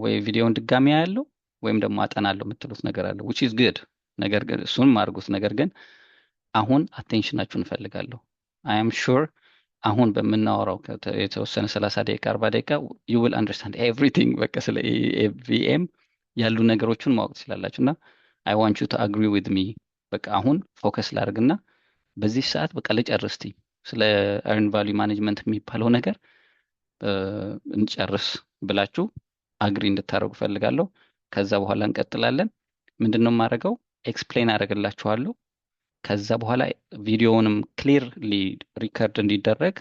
ወይ ቪዲዮውን ድጋሚ ያለው ወይም ደግሞ አጠናለሁ የምትሉት ነገር አለ which is good። ነገር ግን እሱን አድርጉት። ነገር ግን አሁን አቴንሽናችሁን እፈልጋለሁ። I am sure አሁን በምናወራው የተወሰነ 30 ደቂቃ 40 ደቂቃ you will understand everything። በቃ ስለ ኤቪኤም ያሉ ነገሮችን ማወቅ ትችላላችሁ እና I want you to agree with me። በቃ አሁን ፎከስ ላድርግና በዚህ ሰዓት በቃ ልጨርስ እስቲ ስለ earn value management የሚባለው ነገር እንጨርስ ብላችሁ አግሪ እንድታደርጉ ፈልጋለሁ። ከዛ በኋላ እንቀጥላለን። ምንድነው የማደርገው? ኤክስፕሌን አደርግላችኋለሁ። ከዛ በኋላ ቪዲዮውንም ክሊርሊ ሪከርድ እንዲደረግ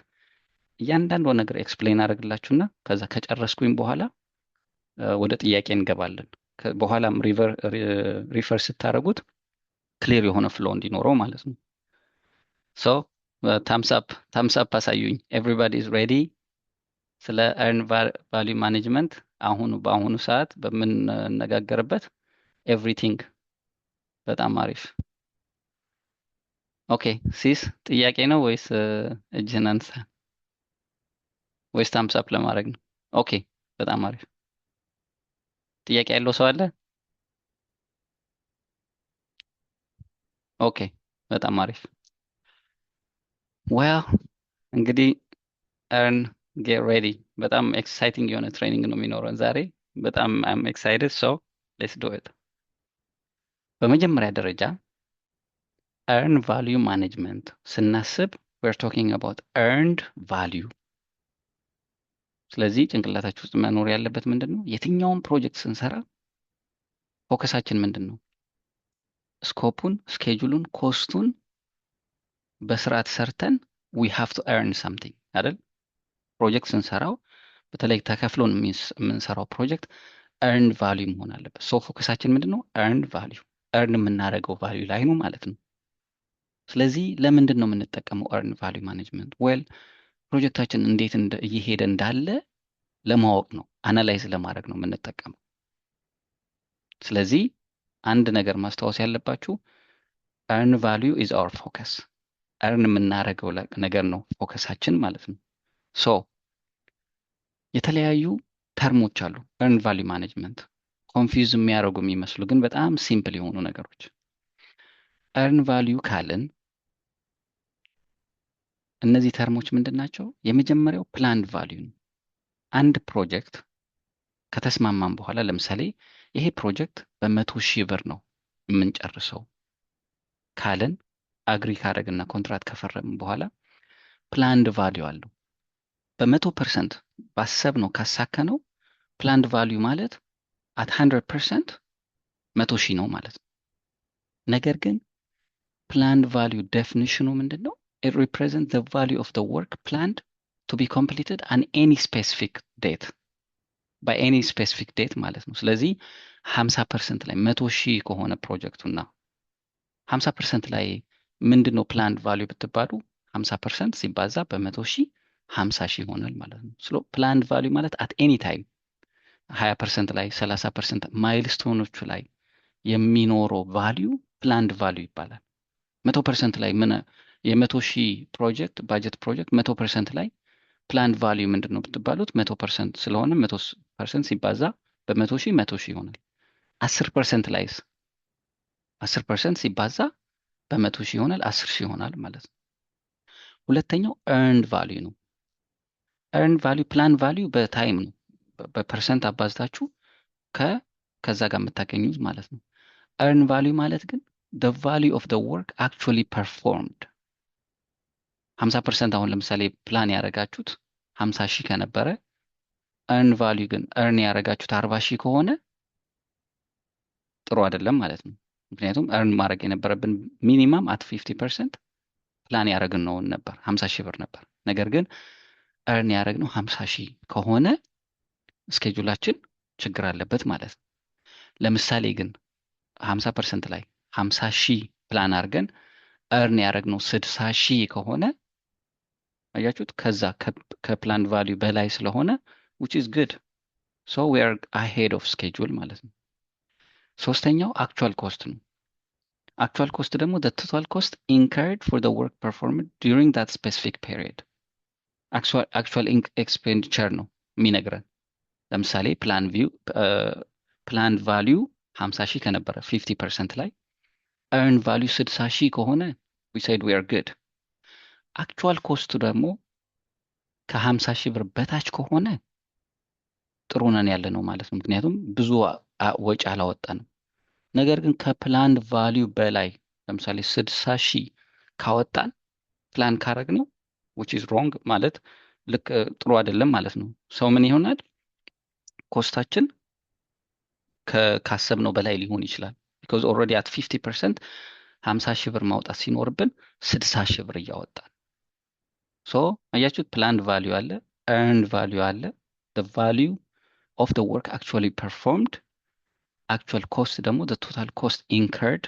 እያንዳንዱ ነገር ኤክስፕሌን አደርግላችሁና ከዛ ከጨረስኩኝ በኋላ ወደ ጥያቄ እንገባለን። በኋላም ሪፈር ስታደርጉት ክሊር የሆነ ፍሎ እንዲኖረው ማለት ነው። ሶ ታምስ አፕ አሳዩኝ። ኤቭሪባዲ ኢዝ ሬዲ። ስለ earn value management በአሁኑ ሰዓት በምንነጋገርበት ኤቭሪቲንግ በጣም አሪፍ። ኦኬ ሲስ ጥያቄ ነው ወይስ እጅህን አንሳ ወይስ ታምስ አፕ ለማድረግ ነው? ኦኬ በጣም አሪፍ። ጥያቄ ያለው ሰው አለ? ኦኬ በጣም አሪፍ። well እንግዲህ earn get ready በጣም ኤክሳይቲንግ የሆነ ትሬኒንግ ነው የሚኖረን ዛሬ። በጣም I'm excited so let's do it። በመጀመሪያ ደረጃ earn value management ስናስብ we're talking about earned value። ስለዚህ ጭንቅላታችሁ ውስጥ መኖር ያለበት ምንድን ነው? የትኛውን ፕሮጀክት ስንሰራ ፎከሳችን ምንድን ነው? ስኮፑን፣ ስኬጁሉን፣ ኮስቱን በስርዓት ሰርተን we have to earn something አይደል? ፕሮጀክት ስንሰራው በተለይ ተከፍሎን የምንሰራው ፕሮጀክት earned value መሆን አለበት። ሶ ፎከሳችን ምንድን ነው? earned value earn የምናደርገው ቫልዩ ላይ ነው ማለት ነው። ስለዚህ ለምንድን ነው የምንጠቀመው earn value management? ዌል ፕሮጀክታችን እንዴት እየሄደ እንዳለ ለማወቅ ነው፣ አናላይዝ ለማድረግ ነው የምንጠቀመው። ስለዚህ አንድ ነገር ማስታወስ ያለባችሁ earn value is our focus። earn የምናደርገው ነገር ነው ፎከሳችን ማለት ነው። ሶ የተለያዩ ተርሞች አሉ earn value management ኮንፊውዝ የሚያደርጉ የሚመስሉ ግን በጣም ሲምፕል የሆኑ ነገሮች። earn value ካልን እነዚህ ተርሞች ምንድን ናቸው? የመጀመሪያው ፕላንድ ቫልዩ ነው። አንድ ፕሮጀክት ከተስማማን በኋላ ለምሳሌ ይሄ ፕሮጀክት በ100,000 ብር ነው የምንጨርሰው ካልን አግሪ ካደረግና ኮንትራት ከፈረምን በኋላ ፕላንድ ቫልዩ አለው። በ100% ባሰብነው ካሳከነው ፕላንድ ቫልዩ ማለት at 100% 100,000 ነው ማለት ነው። ነገር ግን ፕላንድ ቫልዩ ዴፊኒሽኑ ምንድን ነው? it represents the value of the work planned to be completed on any specific date by any specific date ማለት ነው። ስለዚህ 50% ላይ 100,000 ከሆነ ፕሮጀክቱና 50% ላይ ምንድን ነው ፕላንድ ቫልዩ ብትባሉ 50% ሲባዛ በ100,000 50,000 ይሆናል ማለት ነው። ስለ ፕላንድ ቫልዩ ማለት at any time 20% ላይ 30% ማይልስቶኖቹ ላይ የሚኖረው ቫልዩ ፕላንድ ቫልዩ ይባላል። 100% ላይ የ100,000 ፕሮጀክት ባጀት ፕሮጀክት 100% ላይ ፕላንድ ቫልዩ ምንድን ነው ብትባሉት 100% ስለሆነ 100% ሲባዛ በ100,000 100,000 ይሆናል። 10% ላይስ 10% ሲባዛ በ100,000 ይሆናል 10,000 ይሆናል ማለት ነው። ሁለተኛው earned value ነው። earned value ፕላን ቫልዩ በታይም ነው፣ በፐርሰንት አባዝታችሁ ከዛ ጋር የምታገኙት ማለት ነው። earned value ማለት ግን the value of the work actually performed 50% አሁን ለምሳሌ ፕላን ያደረጋችሁት 50,000 ከነበረ earn value ግን earn ያደረጋችሁት 40,000 ከሆነ ጥሩ አይደለም ማለት ነው። ምክንያቱም earn ማድረግ የነበረብን ሚኒማም at 50% ፕላን ያደረግነው ነበር 50,000 ብር ነበር። ነገር ግን earn ያደረግነው 50,000 ከሆነ ስኬጁላችን ችግር አለበት ማለት ነው። ለምሳሌ ግን 50% ላይ 50,000 ፕላን አድርገን earn ያደረግነው 60,000 ከሆነ አያችሁት፣ ከዛ ከፕላን ቫልዩ በላይ ስለሆነ which is good so we are ahead of schedule ማለት ነው። ሶስተኛው actual cost ነው። actual cost ደግሞ the total cost incurred for the work performed during that specific period actual expenditure ነው የሚነግረን። ለምሳሌ ፕላን ቫሊዩ 50 ሺህ ከነበረ 50% ላይ earn ቫሊዩ 60 ሺህ ከሆነ we said we are good። አክቹዋል ኮስቱ ደግሞ ከ50 ሺህ ብር በታች ከሆነ ጥሩ ነን ያለ ነው ማለት ነው። ምክንያቱም ብዙ ወጪ አላወጣንም። ነገር ግን ከፕላንድ ቫሊዩ በላይ ለምሳሌ 60 ሺህ ካወጣን ፕላን ካረግነው which is wrong ማለት ልክ ጥሩ አይደለም ማለት ነው። ሰው ምን ይሆናል? ኮስታችን ካሰብነው በላይ ሊሆን ይችላል። because already at 50% 50 ሺህ ብር ማውጣት ሲኖርብን 60 ሺህ ብር እያወጣን ሶ አያችሁት፣ ፕላንድ ቫሊዩ አለ፣ earned ቫሊዩ አለ፣ the value of the work actually performed፣ actual cost ደግሞ the total cost incurred።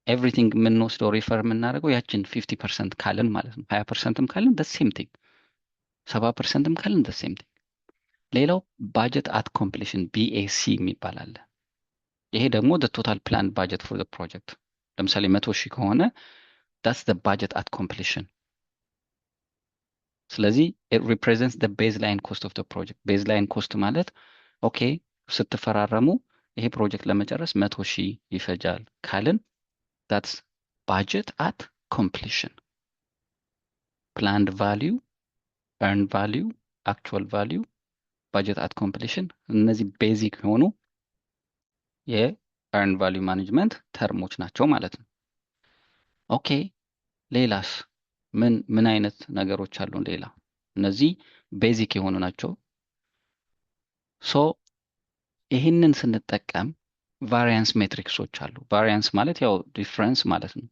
ኤቭሪቲንግ የምንወስደው ሪፈር የምናደርገው ያችን 50% ካልን ማለት ነው። 20%ም ካልን the same thing፣ 70%ም ካልን the same thing። ሌላው ባጀት አት ኮምፕሊሽን BAC የሚባል አለ። ይሄ ደግሞ the total planned budget for the project። ለምሳሌ 100 ሺህ ከሆነ that's the budget at completion። ስለዚህ it represents the baseline cost of the project። baseline cost ማለት ኦኬ ስትፈራረሙ ይሄ ፕሮጀክት ለመጨረስ 100 ሺህ ይፈጃል ካልን that's budget at completion። planned value፣ earned value፣ actual value፣ budget at completion እነዚህ ቤዚክ የሆኑ የearn value ማኔጅመንት ተርሞች ናቸው ማለት ነው። ኦኬ ሌላስ ምን አይነት ነገሮች አሉ? ሌላ እነዚህ ቤዚክ የሆኑ ናቸው። ሶ ይህንን ስንጠቀም ቫሪያንስ ሜትሪክሶች አሉ። ቫሪያንስ ማለት ያው ዲፍረንስ ማለት ነው።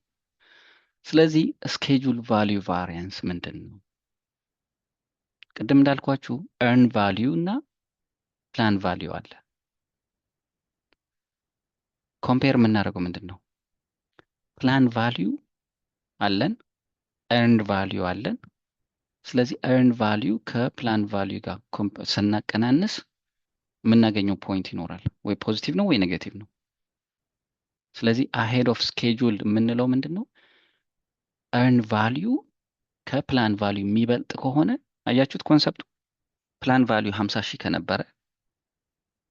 ስለዚህ ስኬጁል ቫሊዩ ቫሪያንስ ምንድን ነው? ቅድም እንዳልኳችሁ earn ቫሊዩ እና ፕላን ቫሊዩ አለ። ኮምፔር የምናደርገው ምንድን ነው? ፕላን ቫሊዩ አለን፣ earned ቫሊዩ አለን። ስለዚህ earned ቫሊዩ ከፕላን ቫሊዩ ጋር ስናቀናንስ የምናገኘው ፖይንት ይኖራል። ወይ ፖዚቲቭ ነው ወይ ኔጌቲቭ ነው። ስለዚህ አሄድ ኦፍ ስኬጁል የምንለው ምንድን ነው? earn ቫሊዩ ከፕላን ቫሊዩ የሚበልጥ ከሆነ አያችሁት ኮንሰፕቱ። ፕላን ቫሊዩ 50 ሺህ ከነበረ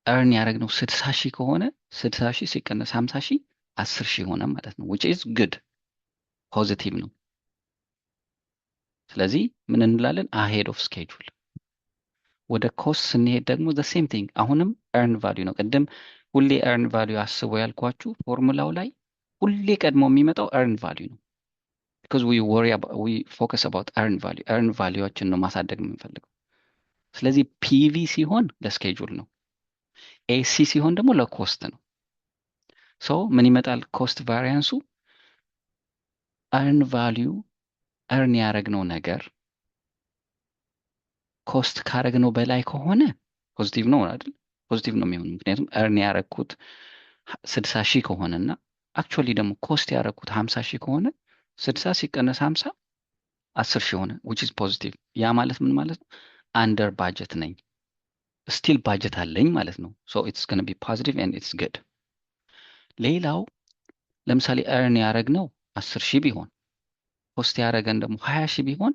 earn ያደረግነው 60 ሺህ ከሆነ 60 ሺህ ሲቀነስ 50 ሺህ 10 ሺህ ሆነ ማለት ነው። which is good ፖዚቲቭ ነው። ስለዚህ ምን እንላለን? አሄድ ኦፍ ስኬጁል። ወደ ኮስት ስንሄድ ደግሞ the same thing አሁንም earn value ነው። ቅድም ሁሌ earn value አስቦ ያልኳችሁ ፎርሙላው ላይ ሁሌ ቀድሞ የሚመጣው earn value ነው። because we focus about earn ቫሊዩዎችን ነው ማሳደግ የምንፈልገው። ስለዚህ ፒቪ ሲሆን ለስኬጁል ነው፣ ኤሲ ሲሆን ደግሞ ለኮስት ነው። ሶ ምን ይመጣል? ኮስት ቫሪያንሱ earn value earn ያደረግነው ነገር ኮስት ካረግነው በላይ ከሆነ ፖዚቲቭ ነው አይደል? ፖዚቲቭ ነው የሚሆነው። ምክንያቱም earn ያረግኩት 60 ሺህ ከሆነና አክቹዋሊ ደግሞ ኮስት ያረግኩት 50 ሺህ ከሆነ 60 ሲቀነስ 50 10 ሺህ ሆነ which is positive። ያ ማለት ምን ማለት ነው? አንደር ባጀት ነኝ፣ ስቲል ባጀት አለኝ ማለት ነው። so it's going to be positive and it's good። ሌላው ለምሳሌ earn ያረግነው 10 ሺህ ቢሆን ኮስት ያረገን ደግሞ 20 ሺህ ቢሆን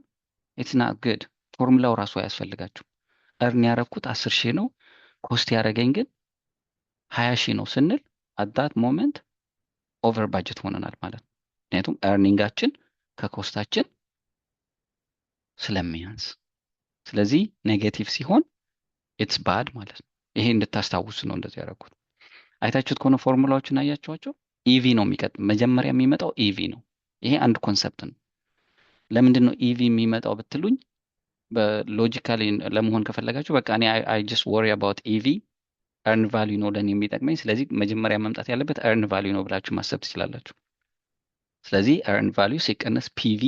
it's not good። ፎርሙላው ራሱ አያስፈልጋችሁ። earn ያረግኩት 10 ሺህ ነው፣ ኮስት ያረገኝ ግን 20 ሺህ ነው ስንል at that moment ኦቨር ባጀት ሆነናል ማለት ነው። ምክንያቱም earningአችን ከኮስታችን ስለሚያንስ። ስለዚህ ኔጌቲቭ ሲሆን ኢትስ ባድ ማለት ነው። ይሄ እንድታስታውሱ ነው እንደዚህ ያደረኩት። አይታችሁት ከሆነ ፎርሙላዎችን አያችኋቸው። ኢቪ ነው መጀመሪያ የሚመጣው ኢቪ ነው። ይሄ አንድ ኮንሰፕት ነው። ለምንድን ነው ኢቪ የሚመጣው ብትሉኝ፣ በሎጂካሊ ለመሆን ከፈለጋችሁ በቃ እኔ አይ ጀስት ወሪ አባውት ኢቪ earn value ነው ለኔ የሚጠቅመኝ። ስለዚህ መጀመሪያ መምጣት ያለበት earn value ነው ብላችሁ ማሰብ ትችላላችሁ። ስለዚህ earn value ሲቀነስ ፒቪ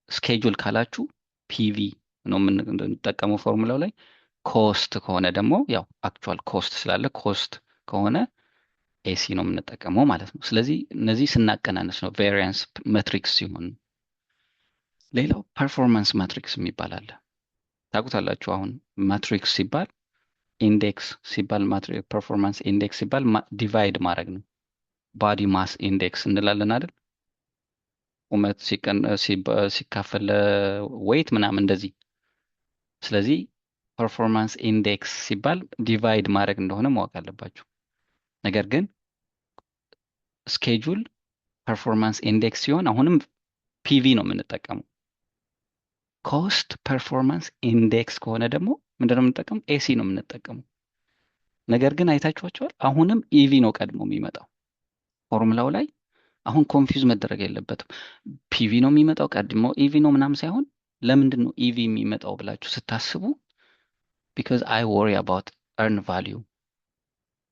ስኬጁል ካላችሁ ፒቪ ነው የምንጠቀመው ፎርሙላው ላይ። ኮስት ከሆነ ደግሞ ያው አክቹዋል ኮስት ስላለ ኮስት ከሆነ ኤሲ ነው የምንጠቀመው ማለት ነው። ስለዚህ እነዚህ ስናቀናነስ ነው ቬሪያንስ ማትሪክስ ሲሆን። ሌላው ፐርፎርማንስ ማትሪክስ የሚባል አለ። ታውቁታላችሁ። አሁን ማትሪክስ ሲባል ኢንዴክስ ሲባል ፐርፎርማንስ ኢንዴክስ ሲባል ዲቫይድ ማድረግ ነው። ባዲ ማስ ኢንዴክስ እንላለን አይደል? ቁመት ሲካፈል ዌይት ምናምን እንደዚህ። ስለዚህ ፐርፎርማንስ ኢንዴክስ ሲባል ዲቫይድ ማድረግ እንደሆነ ማወቅ አለባችሁ። ነገር ግን ስኬጁል ፐርፎርማንስ ኢንዴክስ ሲሆን አሁንም ፒቪ ነው የምንጠቀመው። ኮስት ፐርፎርማንስ ኢንዴክስ ከሆነ ደግሞ ምንድነው የምንጠቀመው? ኤሲ ነው የምንጠቀመው። ነገር ግን አይታችኋቸዋል፣ አሁንም ኢቪ ነው ቀድሞ የሚመጣው ፎርሙላው ላይ። አሁን ኮንፊውዝ መደረግ የለበትም። ፒቪ ነው የሚመጣው ቀድሞ ኢቪ ነው ምናምን ሳይሆን፣ ለምንድን ነው ኢቪ የሚመጣው ብላችሁ ስታስቡ ቢካዝ አይ ወሪ አባውት እርን ቫሊዩ።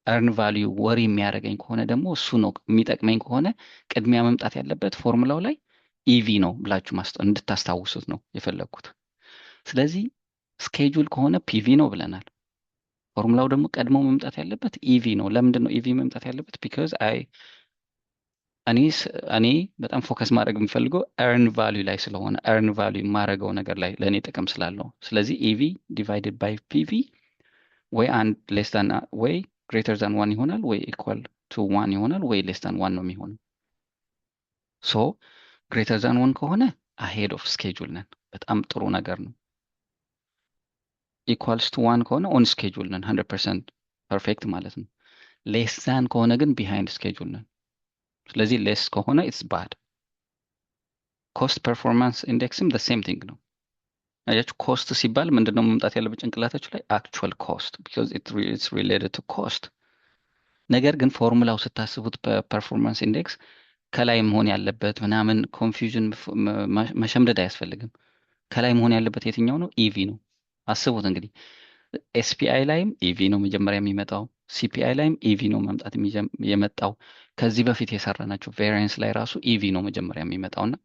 እርን ቫሊዩ ወሪ የሚያደርገኝ ከሆነ ደግሞ እሱ ነው የሚጠቅመኝ ከሆነ ቅድሚያ መምጣት ያለበት ፎርሙላው ላይ ኢቪ ነው ብላችሁ እንድታስታውሱት ነው የፈለግኩት። ስለዚህ ስኬጁል ከሆነ ፒቪ ነው ብለናል። ፎርሙላው ደግሞ ቀድሞ መምጣት ያለበት ኢቪ ነው። ለምንድን ነው ኢቪ መምጣት ያለበት? ቢካዝ እኔ በጣም ፎከስ ማድረግ የምፈልገው ኤርን ቫሊዩ ላይ ስለሆነ ኤርን ቫሊዩ የማደርገው ነገር ላይ ለእኔ ጥቅም ስላለው፣ ስለዚህ ኢቪ ዲቫይድድ ባይ ፒቪ ወይ አንድ ሌስ ዳን ወይ ግሬተር ዛን ዋን ይሆናል፣ ወይ ኢኳል ቱ ዋን ይሆናል፣ ወይ ሌስ ዳን ዋን ነው የሚሆነው። ሶ ግሬተር ዛን ዋን ከሆነ አሄድ ኦፍ ስኬጁል ነን፣ በጣም ጥሩ ነገር ነው። ኢኳልስ ቱ ዋን ከሆነ ኦን ስኬጁል ነን፣ 100% ፐርፌክት ማለት ነው። ሌስ ዛን ከሆነ ግን ቢሃይንድ ስኬጁል ነን። ስለዚህ ሌስ ከሆነ ኢትስ ባድ። ኮስት ፐርፎርማንስ ኢንዴክስም the same thing ነው። አያችሁ፣ ኮስት ሲባል ምንድነው መምጣት ያለበት ጭንቅላታችሁ ላይ? አክቹዋል ኮስት because it's related to cost። ነገር ግን ፎርሙላው ስታስቡት በፐርፎርማንስ ኢንዴክስ ከላይ መሆን ያለበት ምናምን ኮንፊውዥን መሸምደድ አያስፈልግም። ከላይ መሆን ያለበት የትኛው ነው? ኢቪ ነው። አስቡት እንግዲህ ኤስፒአይ ላይም ኢቪ ነው መጀመሪያ የሚመጣው፣ ሲፒአይ ላይም ኢቪ ነው መምጣት የመጣው። ከዚህ በፊት የሰራናቸው ቬሪየንስ ላይ ራሱ ኢቪ ነው መጀመሪያ የሚመጣው እና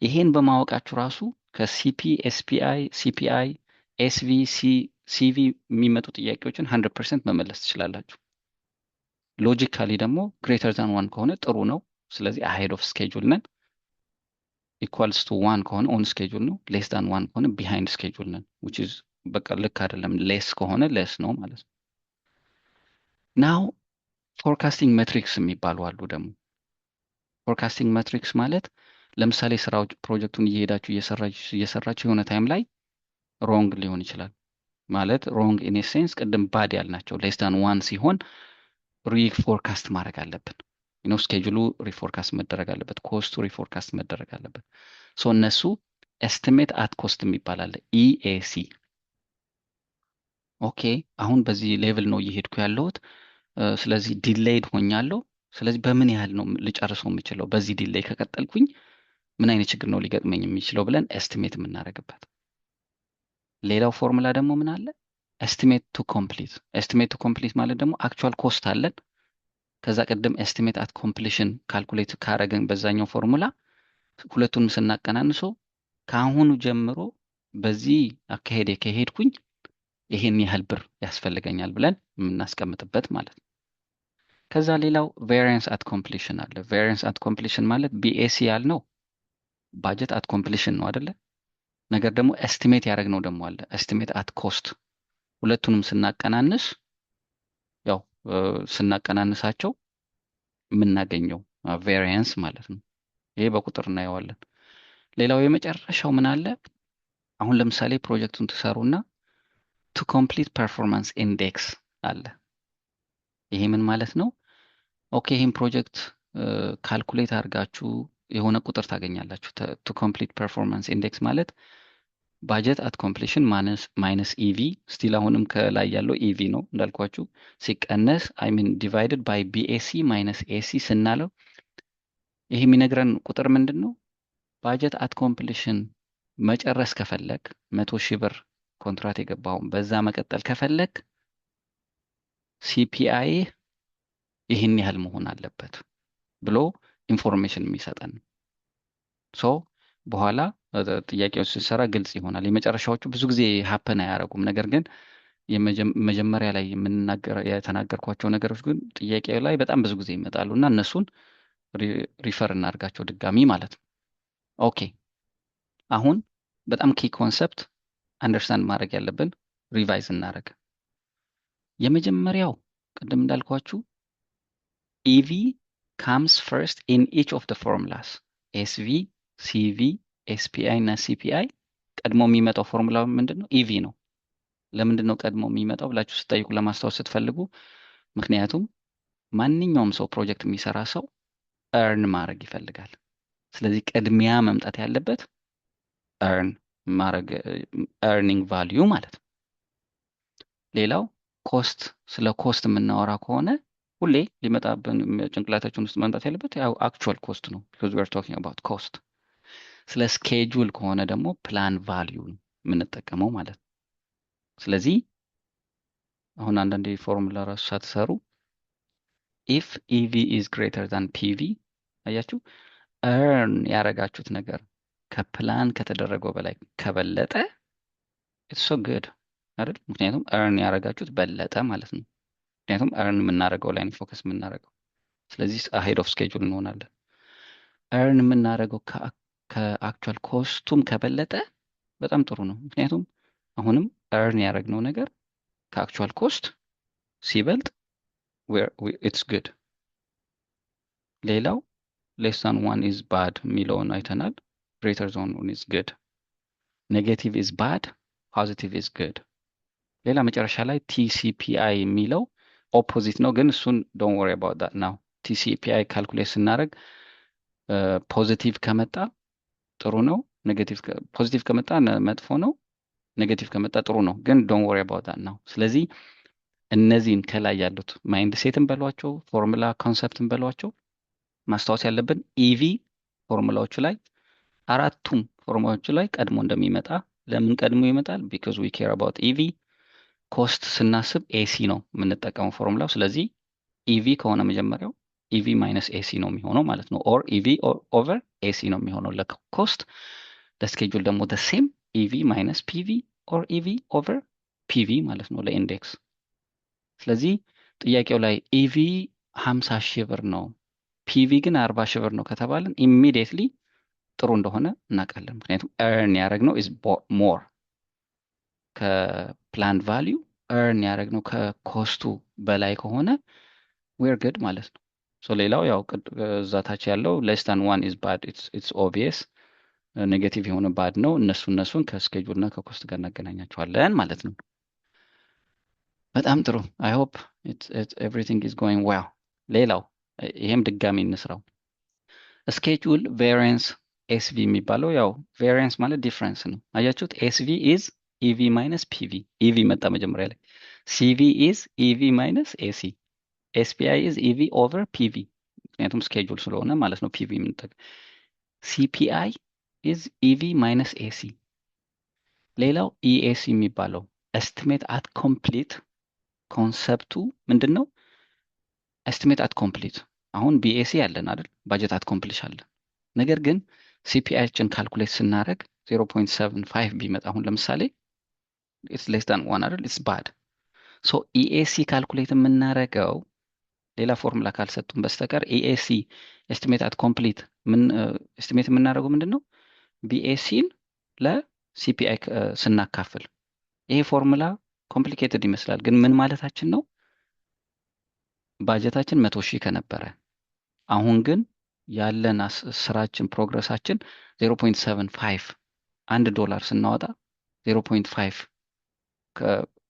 ይሄን በማወቃችሁ ራሱ ከሲፒ ኤስፒአይ፣ ሲፒአይ፣ ኤስቪ፣ ሲቪ የሚመጡ ጥያቄዎችን 100% መመለስ ትችላላችሁ። ሎጂካሊ ደግሞ ግሬተር ዛን ዋን ከሆነ ጥሩ ነው። ስለዚህ አሄድ ኦፍ ስኬጁል ነን። ኢኳልስ ቱ ዋን ከሆነ ኦን ስኬጁል ነው። ሌስ ዳን ዋን ከሆነ ቢሃይንድ ስኬጁል ነን which is በቃ ልክ አይደለም። ሌስ ከሆነ ሌስ ነው ማለት ነው። ናው ፎርካስቲንግ ሜትሪክስ የሚባሉ አሉ ደግሞ። ፎርካስቲንግ ሜትሪክስ ማለት ለምሳሌ ስራው ፕሮጀክቱን እየሄዳችሁ እየሰራችሁ የሆነ ታይም ላይ ሮንግ ሊሆን ይችላል። ማለት ሮንግ ኢን ሴንስ ቅድም ባድ ያልናቸው ሌስ ዳን ዋን ሲሆን ሪፎርካስት ማድረግ አለብን። ስኬጁሉ ሪፎርካስት መደረግ አለበት። ኮስቱ ሪፎርካስት መደረግ አለበት። ሶ እነሱ ኤስቲሜት አት ኮስት የሚባል አለ፣ ኢኤሲ። ኦኬ አሁን በዚህ ሌቭል ነው እየሄድኩ ያለሁት፣ ስለዚህ ዲሌይድ ሆኛለሁ። ስለዚህ በምን ያህል ነው ልጨርሰው የምችለው? በዚህ ዲሌይ ከቀጠልኩኝ ምን አይነት ችግር ነው ሊገጥመኝ የሚችለው ብለን ኤስቲሜት የምናደርግበት። ሌላው ፎርሙላ ደግሞ ምን አለ? ኤስቲሜት ቱ ኮምፕሊት። ኤስቲሜት ቱ ኮምፕሊት ማለት ደግሞ አክቹዋል ኮስት አለን። ከዛ ቅድም ኤስቲሜት አት ኮምፕሊሽን ካልኩሌት ካረግን በዛኛው ፎርሙላ ሁለቱንም ስናቀናንሰው ከአሁኑ ጀምሮ በዚህ አካሄድ ከሄድኩኝ ይሄን ያህል ብር ያስፈልገኛል ብለን የምናስቀምጥበት ማለት ነው። ከዛ ሌላው ቬሪየንስ አት ኮምፕሊሽን አለ። ቬሪየንስ አት ኮምፕሊሽን ማለት ቢኤሲ ያልነው ባጀት አት ኮምፕሊሽን ነው አይደለ? ነገር ደግሞ ኤስቲሜት ያደረግነው ደግሞ አለ ኤስቲሜት አት ኮስት። ሁለቱንም ስናቀናንስ ያው ስናቀናንሳቸው የምናገኘው ቬሪየንስ ማለት ነው። ይሄ በቁጥር እናየዋለን። ሌላው የመጨረሻው ምን አለ? አሁን ለምሳሌ ፕሮጀክቱን ትሰሩና ቱ ኮምፕሊት ፐርፎርማንስ ኢንዴክስ አለ። ይሄ ምን ማለት ነው? ኦኬ ይህን ፕሮጀክት ካልኩሌት አድርጋችሁ የሆነ ቁጥር ታገኛላችሁ። ቱ ኮምፕሊት ፐርፎርማንስ ኢንዴክስ ማለት ባጀት አት ኮምፕሊሽን ማይነስ ኢቪ፣ ስቲል አሁንም ከላይ ያለው ኢቪ ነው እንዳልኳችሁ፣ ሲቀነስ ዲቫይድድ ባይ ቢኤሲ ማይነስ ኤሲ ስናለው ይሄ የሚነግረን ቁጥር ምንድን ነው? ባጀት አት ኮምፕሊሽን መጨረስ ከፈለግ 100,000 ብር ኮንትራት የገባውን በዛ መቀጠል ከፈለግ ሲፒአይ ይህን ያህል መሆን አለበት ብሎ ኢንፎርሜሽን የሚሰጠን። ሶ በኋላ ጥያቄዎች ሲሰራ ግልጽ ይሆናል። የመጨረሻዎቹ ብዙ ጊዜ ሀፐን አያደርጉም። ነገር ግን መጀመሪያ ላይ የተናገርኳቸው ነገሮች ግን ጥያቄ ላይ በጣም ብዙ ጊዜ ይመጣሉ እና እነሱን ሪፈር እናድርጋቸው ድጋሚ ማለት ነው። ኦኬ አሁን በጣም ኪ ኮንሰፕት አንደርስታንድ ማድረግ ያለብን ሪቫይዝ እናደርግ። የመጀመሪያው ቅድም እንዳልኳችሁ ኢቪ ካምስ ፈርስት ኢን ኢች ኦፍ ደ ፎርሙላስ። ኤስቪ፣ ሲቪ፣ ኤስፒአይ እና ሲፒአይ ቀድሞ የሚመጣው ፎርሙላ ምንድን ነው? ኢቪ ነው። ለምንድን ነው ቀድሞ የሚመጣው ብላችሁ ስጠይቁ ለማስታወስ ስትፈልጉ፣ ምክንያቱም ማንኛውም ሰው ፕሮጀክት የሚሰራ ሰው እርን ማድረግ ይፈልጋል። ስለዚህ ቅድሚያ መምጣት ያለበት እርን ማድረግ ኤርኒንግ ቫልዩ ማለት ነው። ሌላው ኮስት፣ ስለ ኮስት የምናወራ ከሆነ ሁሌ ሊመጣብን ጭንቅላታችን ውስጥ መምጣት ያለበት ያው አክቹዋል ኮስት ነው። because we are talking about cost። ስለ ስኬጁል ከሆነ ደግሞ ፕላን ቫልዩ የምንጠቀመው ማለት ነው። ስለዚህ አሁን አንዳንዴ ፎርሙላ ራሱ ሳትሰሩ ኢፍ ኢቪ ኢዝ ግሬተር ዛን ፒቪ፣ አያችሁ እርን ያደረጋችሁት ነገር ከፕላን ከተደረገው በላይ ከበለጠ ኢትስ ሶ ጉድ አይደል? ምክንያቱም እርን ያደረጋችሁት በለጠ ማለት ነው። ምክንያቱም እርን የምናደርገው ላይ ፎከስ የምናደርገው፣ ስለዚህ አሄድ ኦፍ ስኬጁል እንሆናለን። እርን የምናደርገው ከአክቹዋል ኮስቱም ከበለጠ በጣም ጥሩ ነው። ምክንያቱም አሁንም እርን ያደረግነው ነገር ከአክቹዋል ኮስት ሲበልጥ ኢትስ ጉድ። ሌላው ሌስ ዛን ዋን ኢዝ ባድ የሚለውን አይተናል። ግሬተር ዛን ዋን ኢዝ ጉድ። ኔጌቲቭ ኢዝ ባድ፣ ፖዚቲቭ ኢዝ ጉድ። ሌላ መጨረሻ ላይ ቲሲፒአይ የሚለው ኦፖዚት ነው፣ ግን እሱን ዶንት ወሪ አባውት ዳት ናው። ቲሲፒአይ ካልኩሌት ስናደርግ ፖዚቲቭ ከመጣ ጥሩ ነው፣ ፖዚቲቭ ከመጣ መጥፎ ነው፣ ኔጌቲቭ ከመጣ ጥሩ ነው፣ ግን ዶንት ወሪ አባውት ዳት ናው። ስለዚህ እነዚህን ከላይ ያሉት ማይንድ ሴትን በሏቸው፣ ፎርሙላ ኮንሰፕትን በሏቸው ማስታወስ ያለብን ኢቪ ፎርሙላዎቹ ላይ አራቱም ፎርሙላዎቹ ላይ ቀድሞ እንደሚመጣ። ለምን ቀድሞ ይመጣል? ቢካዝ ዊ ኬር አባውት ኢቪ። ኮስት ስናስብ ኤሲ ነው የምንጠቀመው ፎርሙላው። ስለዚህ ኢቪ ከሆነ መጀመሪያው ኢቪ ማይነስ ኤሲ ነው የሚሆነው ማለት ነው። ኦር ኢቪ ኦቨር ኤሲ ነው የሚሆነው ለኮስት። ለስኬጁል ደግሞ ደ ሴም ኢቪ ማይነስ ፒቪ ኦር ኢቪ ኦቨር ፒቪ ማለት ነው ለኢንዴክስ። ስለዚህ ጥያቄው ላይ ኢቪ 50 ሺህ ብር ነው ፒቪ ግን 40 ሺህ ብር ነው ከተባለን ኢሚዲየትሊ ጥሩ እንደሆነ እናውቃለን። ምክንያቱም ኤርን ያደረግነው ኢዝ ሞር ከፕላን ቫሊዩ ኤርን ያደረግነው ከኮስቱ በላይ ከሆነ ዌር ግድ ማለት ነው። ሶ ሌላው ያው እዛ ታች ያለው ሌስ ዛን ዋን ኢዝ ባድ፣ ኢትስ ኦብቪየስ። ኔጌቲቭ የሆነ ባድ ነው። እነሱን ከስኬጁል እና ከኮስት ጋር እናገናኛቸዋለን ማለት ነው። በጣም ጥሩ። አይ ሆፕ ኤቭሪቲንግ ኢዝ ጎይንግ ዌል። ሌላው ይሄም ድጋሚ እንስራው። ስኬጁል ቬሪየንስ ኤስቪ የሚባለው ያው ቬሪየንስ ማለት ዲፍረንስ ነው። አያችሁት? ኤስቪ ኢዝ ኢቪ ማይነስ ፒቪ። ኢቪ መጣ መጀመሪያ ላይ። ሲቪ ኢዝ ኢቪ ማይነስ ኤሲ። ኤስፒአይ ኢዝ ኢቪ ኦቨር ፒቪ፣ ምክንያቱም ስኬጁል ስለሆነ ማለት ነው ፒቪ የምንጠቀም። ሲፒአይ ኢዝ ኢቪ ማይነስ ኤሲ። ሌላው ኢኤሲ የሚባለው ኤስቲሜት አት ኮምፕሊት ኮንሰፕቱ ምንድን ነው? ኤስቲሜት አት ኮምፕሊት አሁን ቢኤሲ ያለን አይደል? ባጀት አት ኮምፕሊሽ አለን። ነገር ግን ሲፒአይችን ካልኩሌት ስናደርግ 0.75 ቢመጣ አሁን ለምሳሌ ኢትስ ሌስ ዳን ዋን አይደል? ኢትስ ባድ። ሶ ኢኤሲ ካልኩሌት የምናደርገው ሌላ ፎርሙላ ካልሰጡን በስተቀር ኢኤሲ ኤስቲሜት አት ኮምፕሊት ምን ኤስቲሜት የምናደርገው ምንድን ነው? ቢኤሲን ለሲፒአይ ስናካፍል። ይሄ ፎርሙላ ኮምፕሊኬትድ ይመስላል፣ ግን ምን ማለታችን ነው? ባጀታችን 100 ሺህ ከነበረ አሁን ግን ያለን ስራችን ፕሮግረሳችን 0.75 $1 ስናወጣ 0.5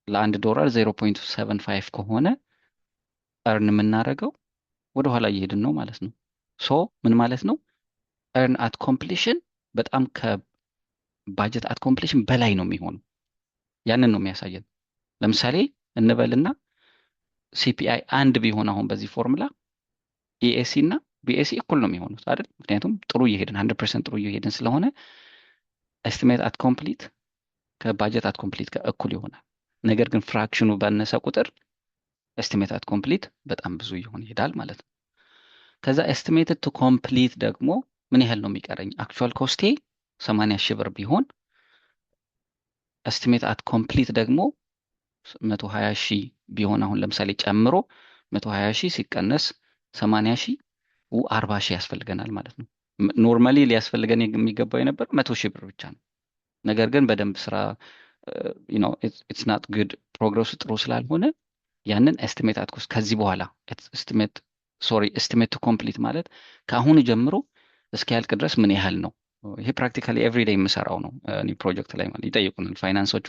ለ$1 0.75 ከሆነ እርን የምናደርገው ወደኋላ እየሄድን ነው ማለት ነው። ሶ ምን ማለት ነው? እርን አት ኮምፕሊሽን በጣም ከባጀት አት ኮምፕሊሽን በላይ ነው የሚሆነው። ያንን ነው የሚያሳየን። ለምሳሌ እንበልና ሲፒአይ 1 ቢሆን አሁን በዚህ ፎርሙላ ኢኤሲ እና ቢኤሲ እኩል ነው የሚሆኑት አይደል? ምክንያቱም ጥሩ እየሄድን 100% ጥሩ እየሄድን ስለሆነ ኤስቲሜት አት ኮምፕሊት ከባጀት አት ኮምፕሊት ጋር እኩል ይሆናል። ነገር ግን ፍራክሽኑ ባነሰ ቁጥር ኤስቲሜት አት ኮምፕሊት በጣም ብዙ እየሆነ ይሄዳል ማለት ነው። ከዛ ኤስቲሜትድ ቱ ኮምፕሊት ደግሞ ምን ያህል ነው የሚቀረኝ? አክቹዋል ኮስቴ 80 ሺህ ብር ቢሆን ኤስቲሜት አት ኮምፕሊት ደግሞ 120 ሺህ ቢሆን አሁን ለምሳሌ ጨምሮ 120 ሺህ ሲቀነስ 80 ሺህ 40 ሺህ ያስፈልገናል ማለት ነው። ኖርማሊ ሊያስፈልገን የሚገባው የነበረው 100 ሺህ ብር ብቻ ነው። ነገር ግን በደንብ ስራ ኢትስ ናት ጉድ ፕሮግረሱ ጥሩ ስላልሆነ ያንን ኤስቲሜት አት ኮስት ከዚህ በኋላ ኤስቲሜት ቱ ኮምፕሊት ማለት ከአሁኑ ጀምሮ እስኪያልቅ ድረስ ምን ያህል ነው? ይሄ ፕራክቲካሊ ኤቭሪዴይ የምሰራው ነው። እኔ ፕሮጀክት ላይ ማለት ይጠይቁናል ፋይናንሶቹ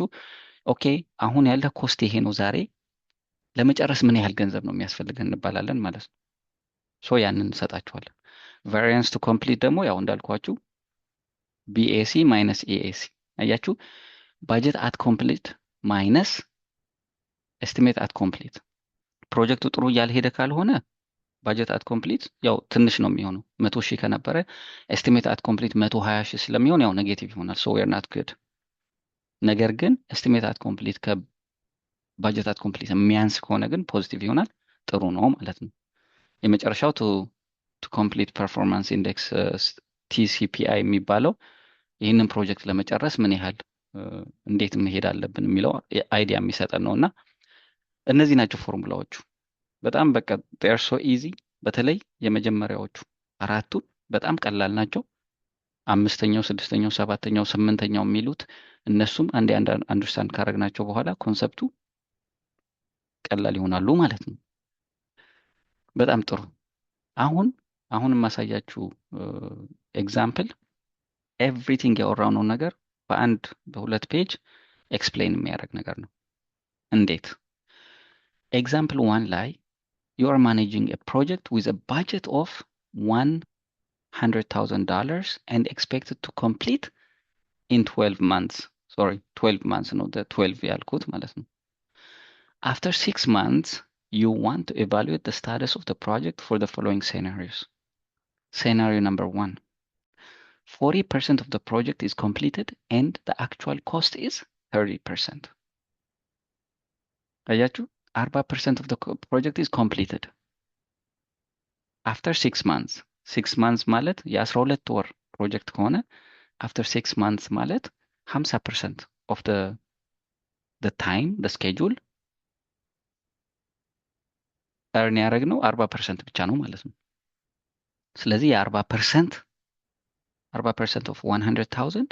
ኦኬ አሁን ያለ ኮስት ይሄ ነው ዛሬ፣ ለመጨረስ ምን ያህል ገንዘብ ነው የሚያስፈልገን እንባላለን ማለት ነው። ሶ ያንን እንሰጣችኋለን። ቫሪያንስ ቱ ኮምፕሊት ደግሞ ያው እንዳልኳችሁ ቢኤሲ ማይነስ ኤኤሲ። አያችሁ፣ ባጀት አት ኮምፕሊት ማይነስ ኤስቲሜት አት ኮምፕሊት። ፕሮጀክቱ ጥሩ እያልሄደ ካልሆነ ባጀት አት ኮምፕሊት ያው ትንሽ ነው የሚሆነው። 100,000 ከነበረ ኤስቲሜት አት ኮምፕሊት 120,000 ስለሚሆን ያው ኔጌቲቭ ይሆናል። ሶ ዌር ናት ጉድ። ነገር ግን ኤስቲሜት አት ኮምፕሊት ከባጀት አት ኮምፕሊት የሚያንስ ከሆነ ግን ፖዚቲቭ ይሆናል፣ ጥሩ ነው ማለት ነው። የመጨረሻው ቱ ኮምፕሊት ፐርፎርማንስ ኢንዴክስ ቲሲፒአይ የሚባለው ይህንን ፕሮጀክት ለመጨረስ ምን ያህል እንዴት መሄድ አለብን የሚለው አይዲያ የሚሰጠን ነው። እና እነዚህ ናቸው ፎርሙላዎቹ። በጣም በቃ ር ሶ ኢዚ። በተለይ የመጀመሪያዎቹ አራቱ በጣም ቀላል ናቸው። አምስተኛው፣ ስድስተኛው፣ ሰባተኛው፣ ስምንተኛው የሚሉት እነሱም አንድ አንደርስታንድ ካደረግናቸው በኋላ ኮንሰፕቱ ቀላል ይሆናሉ ማለት ነው። በጣም ጥሩ። አሁን የማሳያችሁ ኤግዛምፕል ኤቭሪቲንግ ያወራነው ነገር በአንድ በሁለት ፔጅ ኤክስፕሌን የሚያደርግ ነገር ነው። እንዴት? ኤግዛምፕል 1 ላይ you are managing a project with a budget of $100,000 and expected to complete in 12 months. Sorry, 12 months, no, the 12 ያልኩት ማለት ነው። After 6 months, you want to evaluate the status of the project for the following scenarios. Scenario number 1. 40% of the project is completed and the actual cost is 30%. አያችሁ? 40% of the project is completed. After 6 months. 6 months ማለት የ12 ወር ፕሮጀክት ከሆነ after 6 months ማለት 50% of the time, the schedule earn ያደረግነው 40% ብቻ ነው ማለት ነው። ስለዚህ የ40% of 100,000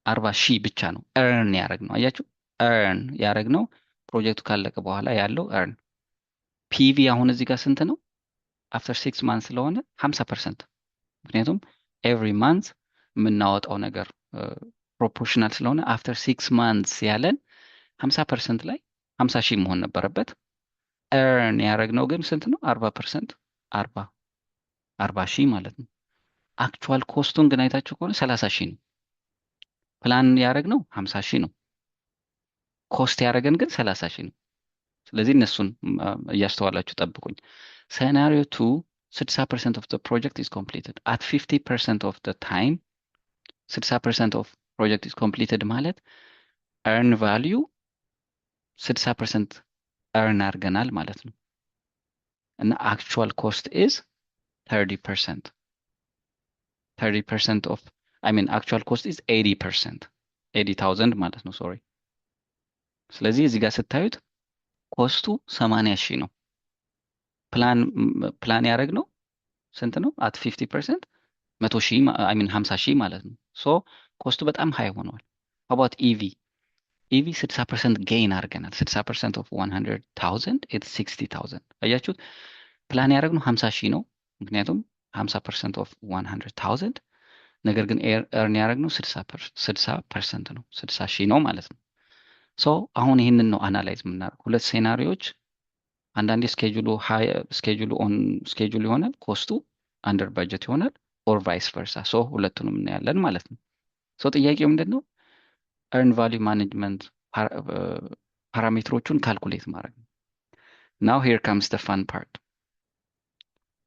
40,000 ብቻ ነው earn ያደረግነው። አያችሁ? earn ያደረግነው ፕሮጀክቱ ካለቀ በኋላ ያለው earn። ፒቪ አሁን እዚህ ጋር ስንት ነው? አፍተር 6 ማንት ስለሆነ 50%። ምክንያቱም ኤቭሪ ማንት የምናወጣው ነገር ፕሮፖርሽናል ስለሆነ አፍተር 6 ማንትስ ያለን 50% ላይ 50,000 መሆን ነበረበት። earn ያደረግነው ግን ስንት ነው? 40%፣ 40,000 ማለት ነው። አክቹዋል ኮስቱን ግን አይታችሁ ከሆነ 30,000 ነው። ፕላን ያደረግነው 50,000 ነው። ኮስት ያደረገን ግን 30,000 ነው። ስለዚህ እነሱን እያስተዋላችሁ ጠብቁኝ። Scenario 2, 60% of the project is completed. At 50% of the time, 60% of project is completed ማለት earn value 60% earn አድርገናል ማለት ነው። እና actual cost is 30%. 30% of, actual cost is 80%. 80,000 ማለት ነው፣ ሶሪ። ስለዚህ እዚህ ጋር ስታዩት ኮስቱ 80,000 ነው። ፕላን ያደረግነው ስንት ነው? አት 50% 100,000 50,000 ማለት ነው። ሶ ኮስቱ በጣም ሃይ ሆነዋል። አባት ኢቪ 60% ጌይን አድርገናል። 60% of 100,000 it's 60,000። አያችሁት? ፕላን ያደረግነው 50,000 ነው፣ ምክንያቱም 50% of 100,000። ነገር ግን ኤርን ያደረግነው 60% ነው፣ 60,000 ነው ማለት ነው። ሶ አሁን ይህንን ነው አናላይዝ የምናደርገው። ሁለት ሴናሪዎች፣ አንዳንዴ ስኬጁሉ ኦን ስኬጁል ይሆናል፣ ኮስቱ አንደር በጀት ይሆናል፣ ኦር ቫይስ ቨርሳ። ሶ ሁለቱንም እናያለን ማለት ነው። ሶ ጥያቄው ምንድን ነው? earn value management ፓራሜትሮቹን ካልኩሌት ማድረግ ነው። now here comes the fun part።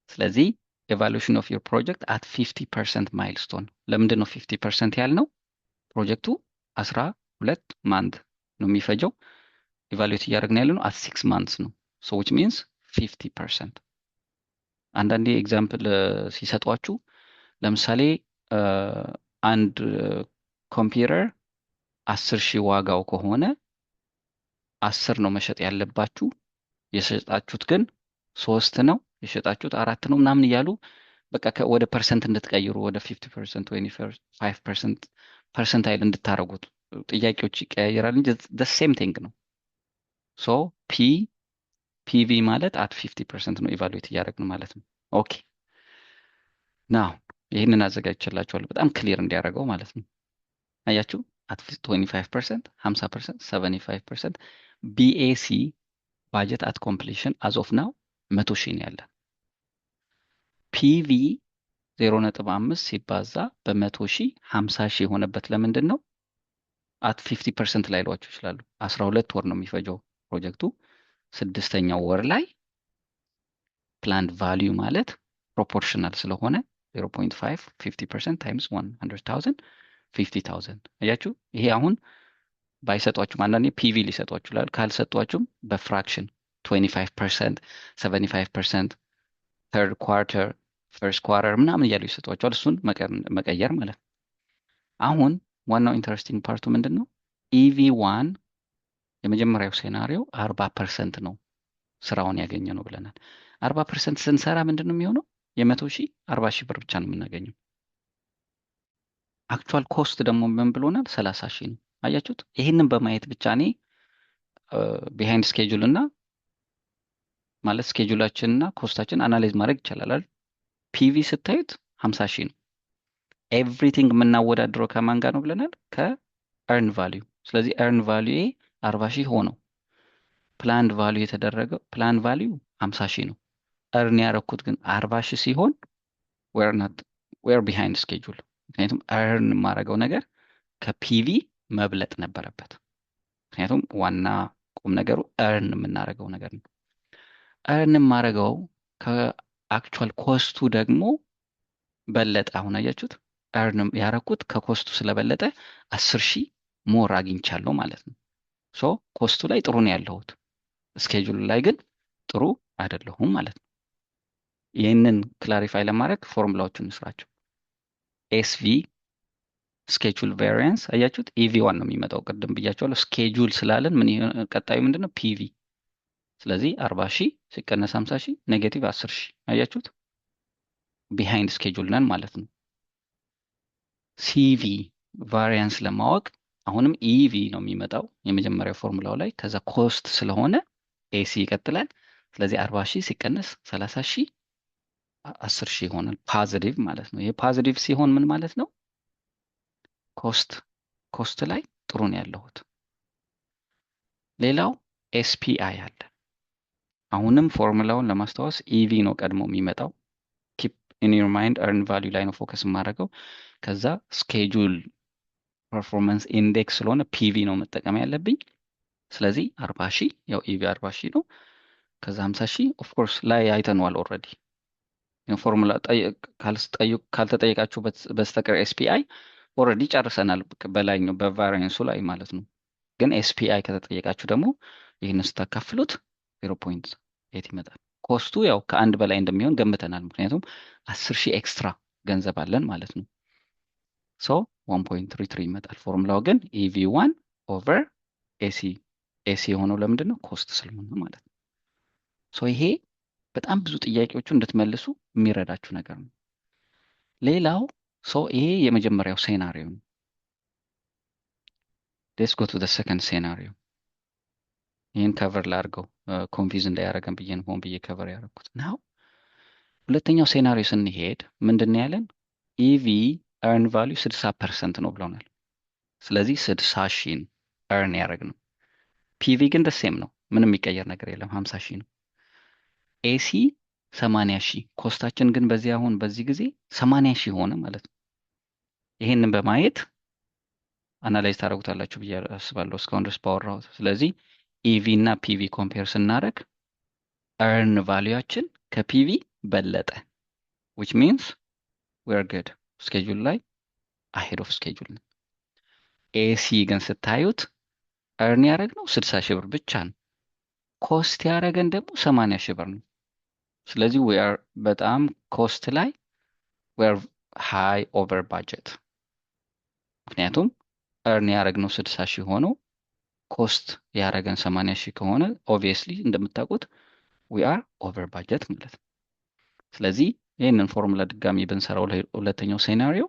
ስለዚህ evaluation of your project at 50% milestone። ለምንድን ነው 50% ያልነው? ፕሮጀክቱ 12 ማንት ነው የሚፈጀው። ኢቫሉዌት እያደረግን ያለ ነው at 6 months ነው። so which means 50%። አንዳንዴ ኤግዛምፕል ሲሰጧችሁ ለምሳሌ አንድ ኮምፒውተር 10,000 ዋጋው ከሆነ 10 ነው መሸጥ ያለባችሁ፣ የሸጣችሁት ግን 3 ነው፣ የሸጣችሁት 4 ነው ምናምን እያሉ በቃ ወደ ፐርሰንት እንድትቀይሩ ወደ 50% ወይ 5% ፐርሰንታይል እንድታረጉት ጥያቄዎች ይቀያየራል እንጂ the same thing ነው። ሶ ፒቪ ማለት at 50% ነው ኢቫሉዌት እያደረግን ማለት ነው። ኦኬ ናው ይህንን አዘጋጅቼላችኋለሁ በጣም ክሊር እንዲያደርገው ማለት ነው። አያችሁ at 25%, 50%, 75%. BAC budget at completion as of now 100 ሺህ ነው ያለን። PV 0.5 ሲባዛ በ100 ሺህ 50 ሺህ የሆነበት ለምንድን ነው? አት 50% ላይ ሏቸው ይችላሉ። 12 ወር ነው የሚፈጀው ፕሮጀክቱ። ስድስተኛው ወር ላይ ፕላንድ ቫልዩ ማለት ፕሮፖርሽናል ስለሆነ 0.5 50% ታይምስ 100,000 50,000። አያችሁ፣ ይሄ አሁን ባይሰጧችሁም አንዳንዴ ፒቪ ሊሰጧችሁ ይችላል። ካልሰጧችሁም በፍራክሽን 25%፣ 75%፣ ተርድ ኳርተር፣ ፈርስት ኳርተር ምናምን እያሉ ይሰጧቸዋል። እሱን መቀየር ማለት ነው። አሁን ዋናው ኢንተረስቲንግ ፓርቱ ምንድን ነው? ኢቪ ዋን የመጀመሪያው ሴናሪዮ 40% ነው ስራውን ያገኘ ነው ብለናል። 40% ስንሰራ ምንድን ነው የሚሆነው? የ100 ሺህ 40 ሺህ ብር ብቻ ነው የምናገኘው። አክቹዋል ኮስት ደግሞ ምን ብሎናል? 30 ሺህ ነው። አያችሁት? ይህንን በማየት ብቻ እኔ ቢሃይንድ ስኬጁል እና ማለት ስኬጁላችን እና ኮስታችን አናላይዝ ማድረግ ይቻላል። ፒቪ ስታዩት 50 ሺህ ነው። ኤቭሪቲንግ የምናወዳድረው ከማን ጋር ነው ብለናል? ከኤርን ቫሊዩ። ስለዚህ ኤርን ቫሊዩ 40 ሺህ ሆነው ፕላንድ ቫሊዩ የተደረገው ፕላን ቫሊዩ 50 ሺህ ነው። ኤርን ያረኩት ግን 40 ሺህ ሲሆን ዌር ቢሃይንድ ስኬጁል። ምክንያቱም ኤርን የማደርገው ነገር ከፒቪ መብለጥ ነበረበት። ምክንያቱም ዋና ቁም ነገሩ ኤርን የምናደርገው ነገር ነው። ኤርን የማደርገው ከአክቹዋል ኮስቱ ደግሞ በለጠ። አሁን አያችሁት? ኤርን ያረኩት ከኮስቱ ስለበለጠ 10 ሺህ ሞር አግኝቻለሁ ማለት ነው። ሶ ኮስቱ ላይ ጥሩ ነው ያለሁት፣ ስኬጁል ላይ ግን ጥሩ አይደለሁም ማለት ነው። ይህንን ክላሪፋይ ለማድረግ ፎርሙላዎቹን እንስራቸው። ኤስቪ ስኬጁል ቫሪያንስ አያችሁት? ኢቪ ዋን ነው የሚመጣው። ቅድም ብያቸዋለሁ። ስኬጁል ስላለን ምን ቀጣዩ ምንድነው? ፒቪ። ስለዚህ 40 ሺህ ሲቀነስ 50 ሺህ ኔጌቲቭ 10 ሺህ። አያችሁት? ቢሃይንድ ስኬጁል ነን ማለት ነው። ሲቪ ቫሪያንስ ለማወቅ አሁንም ኢቪ ነው የሚመጣው የመጀመሪያው ፎርሙላው ላይ። ከዛ ኮስት ስለሆነ ኤሲ ይቀጥላል። ስለዚህ 40 ሺህ ሲቀነስ 30 ሺህ 10 ሺህ ይሆናል። ፖዚቲቭ ማለት ነው። ይሄ ፖዚቲቭ ሲሆን ምን ማለት ነው? ኮስት ላይ ጥሩ ነው ያለሁት። ሌላው ኤስፒአይ አለ። አሁንም ፎርሙላውን ለማስታወስ ኢቪ ነው ቀድሞ የሚመጣው። ኪፕ ኢን ዩር ማይንድ ኤርን ቫልዩ ላይ ነው ፎከስ የማደርገው። ከዛ ስኬጁል ፐርፎርማንስ ኢንዴክስ ስለሆነ ፒቪ ነው መጠቀም ያለብኝ። ስለዚህ 40 ሺህ ያው ኢቪ 40 ሺህ ነው። ከዛ 50 ሺህ ኦፍኮርስ ላይ አይተነዋል ኦልሬዲ። ፎርሙላ ካልተጠየቃችሁ በስተቀር ኤስፒአይ ኦልሬዲ ጨርሰናል በላይኛው በቫሪያንሱ ላይ ማለት ነው። ግን ኤስፒአይ ከተጠየቃችሁ ደግሞ ይህንን ስታካፍሉት 0.8 ይመጣል። ኮስቱ ያው ከአንድ በላይ እንደሚሆን ገምተናል። ምክንያቱም 10 ሺህ ኤክስትራ ገንዘብ አለን ማለት ነው። ሶ 1.33 ይመጣል። ፎርሙላው ግን ኢቪ ዋን ኦቨር ኤሲ የሆነው ለምንድን ነው? ኮስት ስለሆነ ማለት ነው። ሶ ይሄ በጣም ብዙ ጥያቄዎቹ እንድትመልሱ የሚረዳችሁ ነገር ነው። ሌላው ይሄ የመጀመሪያው ሴናሪዮ ነው። ሌትስ ጎ ቱ ዘ ሰከንድ ሴናሪዮ። ይህን ከቨር ላድርገው ኮንፊውዝ እንዳያደረገን ብዬ ነው ሆን ብዬ ከቨር ያደረኩት። ናው ሁለተኛው ሴናሪዮ ስንሄድ ምንድን ያለን? ኢቪ ኤርን ቫሊዩ 60% ነው ብለውናል። ስለዚህ 60 ሺህ ኤርን ያደረግ ነው። ፒቪ ግን ደሴም ነው፣ ምንም የሚቀየር ነገር የለም፣ 50 ሺህ ነው። ኤሲ 80 ሺህ፣ ኮስታችን ግን በዚህ ጊዜ 80 ሺህ ሆነ ማለት ነው። ይሄንን በማየት አናላይዝ ታደርጉታላችሁ ብዬ አስባለሁ እስካሁን ድረስ ባወራሁት። ስለዚህ ኢቪ እና ፒቪ ኮምፔር ስናደርግ ኤርን ቫሊያችን ከፒቪ በለጠ which means we're good ስኬጁል ላይ አሄድ ኦፍ ስኬጁል ነው። ኤሲ ግን ስታዩት ኤርን ያደረግነው 60 ሺህ ብር ብቻ ነው። ኮስት ያደረገን ደግሞ 80 ሺህ ብር ነው። ስለዚህ we are በጣም ኮስት ላይ we are high over budget። ምክንያቱም ኤርን ያደረግነው 60 ሺህ ሆኖ ኮስት ያደረገን 80 ሺህ ከሆነ ኦብቪየስሊ እንደምታውቁት we are over budget ማለት ነው። ስለዚህ ይህንን ፎርሙላ ድጋሚ ብንሰራው ሁለተኛው ሴናሪዮ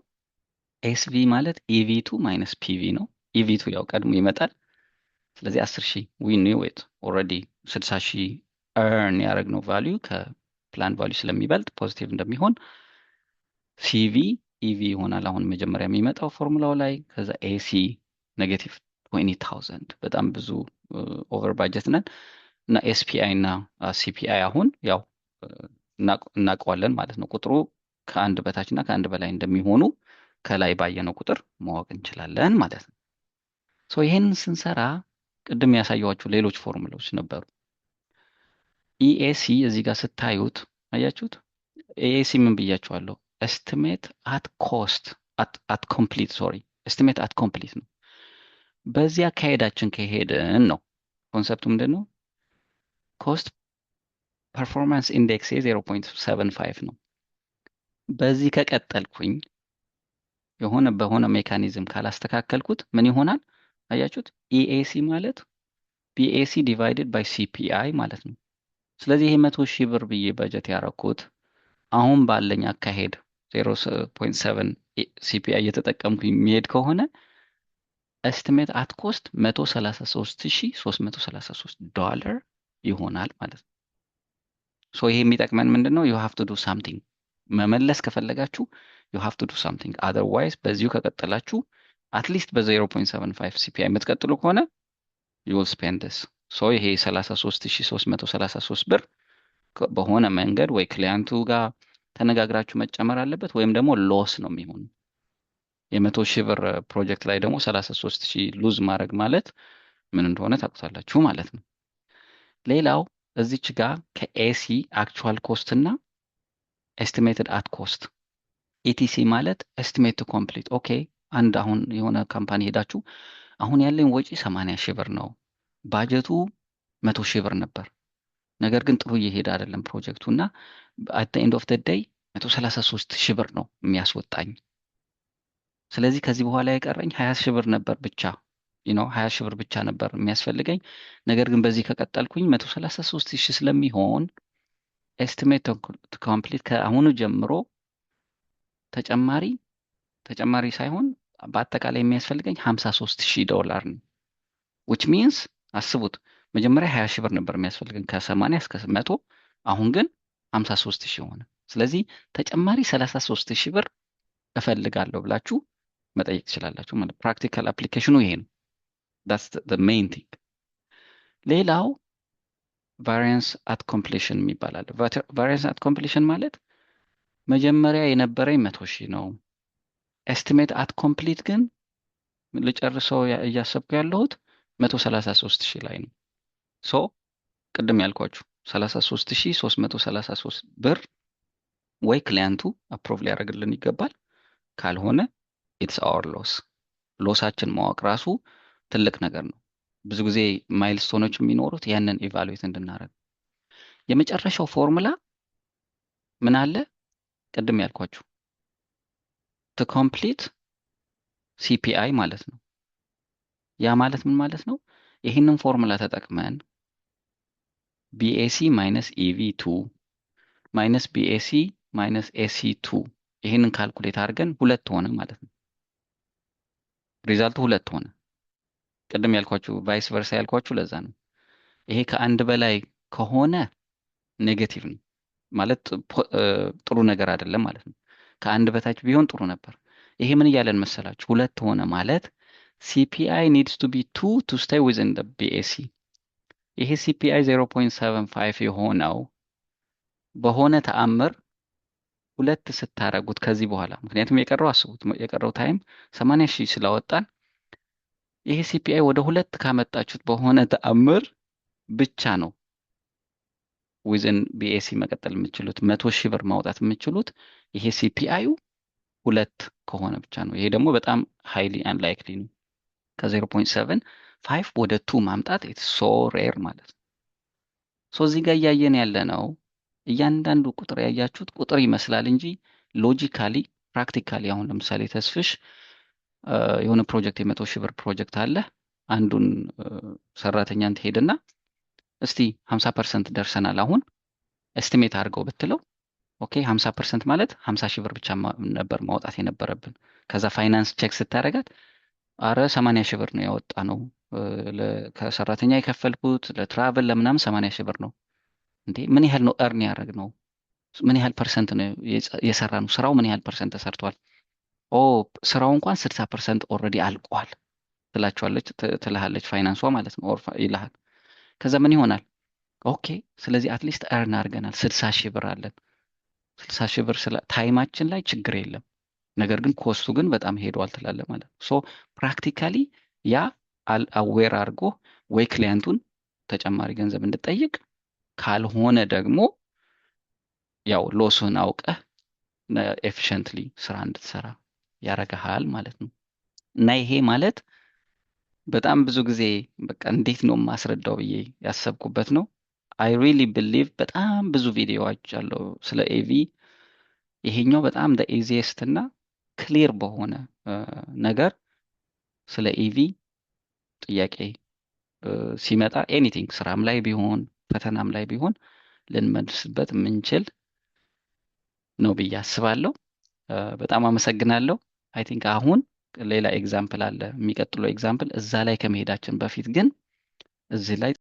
ኤስቪ ማለት ኢቪ2 ማይነስ ፒቪ ነው። ኢቪ2 ያው ቀድሞ ይመጣል። ስለዚህ 10 ሺህ we knew it already 60 ሺህ ኤርን ያደረግነው ቫልዩ ከፕላን ቫልዩ ስለሚበልጥ ፖዚቲቭ እንደሚሆን ሲቪ ኢቪ ይሆናል። አሁን መጀመሪያ የሚመጣው ፎርሙላው ላይ ከዛ ኤሲ ኔጌቲቭ 20,000 በጣም ብዙ ኦቨር ባጀት ነን። እና ኤስፒአይ እና ሲፒአይ አሁን ያው እናውቀዋለን ማለት ነው። ቁጥሩ ከአንድ በታች እና ከአንድ በላይ እንደሚሆኑ ከላይ ባየነው ቁጥር ማወቅ እንችላለን ማለት ነው። ይህንን ስንሰራ ቅድም ያሳየኋችሁ ሌሎች ፎርሙላዎች ነበሩ። ኢኤሲ እዚህ ጋር ስታዩት አያችሁት? ኤኤሲ ምን ብያችኋለሁ? ኤስቲሜት አት ኮስት አት ኮምፕሊት ሶሪ ኤስቲሜት አት ኮምፕሊት ነው። በዚህ አካሄዳችን ከሄድን ነው ኮንሰፕቱ ምንድን ነው? ኮስት ፐርፎርማንስ ኢንዴክስ 0.75 ነው። በዚህ ከቀጠልኩኝ በሆነ ሜካኒዝም ካላስተካከልኩት ምን ይሆናል? አያችሁት? ኢኤሲ ማለት ቢኤሲ ዲቫይድድ ባይ ሲፒአይ ማለት ነው። ስለዚህ ይሄ 100,000 ብር ብዬ በጀት ያረኩት አሁን ባለኝ አካሄድ 0.7 ሲፒአይ እየተጠቀምኩ የሚሄድ ከሆነ ኤስቲሜት አት ኮስት $133,333 ይሆናል ማለት ነው። ይሄ የሚጠቅመን ምንድን ነው? ዩ ሃቭ ቱ ዱ ሳምቲንግ መመለስ ከፈለጋችሁ ዩ ሃቭ ቱ ዱ ሳምቲንግ። አዘርዋይዝ በዚሁ ከቀጠላችሁ አትሊስት በ0.75 ሲፒአይ የምትቀጥሉ ከሆነ ዩ ዊል ስፔንድ ዲስ። ይሄ 33,333 ብር በሆነ መንገድ ወይ ክሊያንቱ ጋር ተነጋግራችሁ መጨመር አለበት ወይም ደግሞ ሎስ ነው የሚሆኑ። የ100,000 ብር ፕሮጀክት ላይ ደግሞ 33,000 ሉዝ ማድረግ ማለት ምን እንደሆነ ታውቁታላችሁ ማለት ነው። ሌላው እዚች ጋር ከኤሲ አክቹዋል ኮስት እና ኤስቲሜትድ አት ኮስት ኢቲሲ ማለት ኤስቲሜት ቱ ኮምፕሊት። ኦኬ አንድ አሁን የሆነ ካምፓኒ ሄዳችሁ አሁን ያለኝ ወጪ 80,000 ብር ነው፣ ባጀቱ 100,000 ብር ነበር፣ ነገር ግን ጥሩ እየሄደ አይደለም ፕሮጀክቱ እና አት ዘ ኤንድ ኦፍ ዘ ዴይ 133,000 ብር ነው የሚያስወጣኝ። ስለዚህ ከዚህ በኋላ የቀረኝ 20,000 ብር ነበር ብቻ 20,000 ብር ብቻ ነበር የሚያስፈልገኝ። ነገር ግን በዚህ ከቀጠልኩኝ 133,000 ስለሚሆን ኤስቲሜት ቱ ኮምፕሊት ከአሁኑ ጀምሮ ተጨማሪ ሳይሆን በአጠቃላይ የሚያስፈልገኝ $53,000 ነው። which means አስቡት መጀመሪያ 20,000 ብር ነበር የሚያስፈልገን ከ80 እስከ 100፣ አሁን ግን 53,000 ሆነ። ስለዚህ ተጨማሪ 33,000 ብር እፈልጋለሁ ብላችሁ መጠየቅ ትችላላችሁ ማለት ፕራክቲካል አፕሊኬሽኑ ይሄ ነው። that's the main thing። ሌላው ቫሪያንስ አት ኮምፕሊሽን የሚባላል። ቫሪያንስ አት ኮምፕሊሽን ማለት መጀመሪያ የነበረኝ 100,000 ነው፣ ኤስቲሜት አት ኮምፕሊት ግን ልጨርሰው እያሰብኩ ያለሁት 133,000 ላይ ነው። ቅድም ያልኳችሁ 33,333 ብር ወይ ክሊያንቱ አፕሮቭ ሊያደርግልን ይገባል፣ ካልሆነ ኢትስ አወር ሎሳችን ማወቅ ራሱ ትልቅ ነገር ነው። ብዙ ጊዜ ማይልስቶኖች የሚኖሩት ያንን ኢቫሉዌት እንድናደርግ። የመጨረሻው ፎርሙላ ምን አለ? ቅድም ያልኳችሁ ቱ ኮምፕሊት ሲፒአይ ማለት ነው። ያ ማለት ምን ማለት ነው? ይህንን ፎርሙላ ተጠቅመን ቢኤሲ ማይነስ ኢቪ2 ማይነስ ቢኤሲ ማይነስ ኤሲ2 ይህንን ካልኩሌት አድርገን 2 ሆነ ማለት ነው። ሪዛልቱ 2 ሆነ። ቅድም ያልኳችሁ ቫይስ ቨርሳ ያልኳችሁ ለዛ ነው። ይሄ ከአንድ በላይ ከሆነ ኔጌቲቭ ነው ማለት ጥሩ ነገር አይደለም ማለት ነው። ከአንድ በታች ቢሆን ጥሩ ነበር። ይሄ ምን እያለን መሰላችሁ? 2 ሆነ ማለት ሲፒአይ ኒድስ ቱ ቢ 2 ቱ ስቴይ ዊዝን ዘ ቢኤሲ። ይሄ ሲፒአይ 0.75 የሆነው በሆነ ተአምር 2 ስታረጉት ከዚህ በኋላ ምክንያቱም የቀረው አስቡት የቀረው ታይም 80,000 ስላወጣን ይሄ ሲፒአይ ወደ 2 ካመጣችሁት በሆነ ተአምር ብቻ ነው ዊዝን ቢኤሲ መቀጠል የምትችሉት 100,000 ብር ማውጣት የምትችሉት ይሄ ሲፒአዩ 2 ከሆነ ብቻ ነው። ይሄ ደግሞ በጣም ሃይሊ አንላይክሊ ነው። ከ0.75 ወደ 2 ማምጣት ኢትስ ሶ ሬር ማለት ነው። እዚህ ጋር እያየን ያለ ነው እያንዳንዱ ቁጥር ያያችሁት ቁጥር ይመስላል እንጂ ሎጂካሊ ፕራክቲካሊ አሁን ለምሳሌ ተስፍሽ የሆነ ፕሮጀክት 100,000 ብር ፕሮጀክት አለ። አንዱን ሰራተኛን ትሄድና እስቲ 50% ደርሰናል አሁን ኤስቲሜት አድርገው ብትለው ኦኬ 50% ማለት 50,000 ብር ብቻ ነበር ማውጣት የነበረብን። ከዛ ፋይናንስ ቼክ ስታደርጋት አረ 80,000 ብር ነው ያወጣ ነው ከሰራተኛ የከፈልኩት ለትራቭል ለምናምን 80,000 ብር ነው። እንዴ ምን ያህል ነው እርን ያደረግ ነው? ምን ያህል ፐርሰንት ነው የሰራ ነው? ስራው ምን ያህል ፐርሰንት ተሰርቷል? ስራው እንኳን 60% ኦልሬዲ አልቋል። ትልሃለች ፋይናንሷ ማለት ነው ይልሃል። ከዛ ምን ይሆናል? ኦኬ ስለዚህ አትሊስት እርን አድርገናል 60 ሺህ ብር አለን። 60 ሺህ ብር ስለ ታይማችን ላይ ችግር የለም፣ ነገር ግን ኮስቱ ግን በጣም ሄዷል ትላለህ ማለት ነው። ሶ ፕራክቲካሊ ያ አዌር አድርጎ ወይ ክሊያንቱን ተጨማሪ ገንዘብ እንድጠይቅ ካልሆነ ደግሞ ያው ሎስህን አውቀህ ኤፊሽንትሊ ስራ እንድትሰራ ያረጋሃል ማለት ነው። እና ይሄ ማለት በጣም ብዙ ጊዜ በቃ እንዴት ነው የማስረዳው ብዬ ያሰብኩበት ነው። አይ ሪሊ ብሊቭ በጣም ብዙ ቪዲዮዎች አለው ስለ ኤቪ። ይሄኛው በጣም ኢዚየስት እና ክሊር በሆነ ነገር ስለ ኤቪ ጥያቄ ሲመጣ ኤኒቲንግ ስራም ላይ ቢሆን ፈተናም ላይ ቢሆን ልንመልስበት የምንችል ነው ብዬ አስባለሁ። በጣም አመሰግናለሁ። አይ ቲንክ አሁን ሌላ ኤግዛምፕል አለ፣ የሚቀጥለው ኤግዛምፕል እዛ ላይ ከመሄዳችን በፊት ግን እዚህ ላይ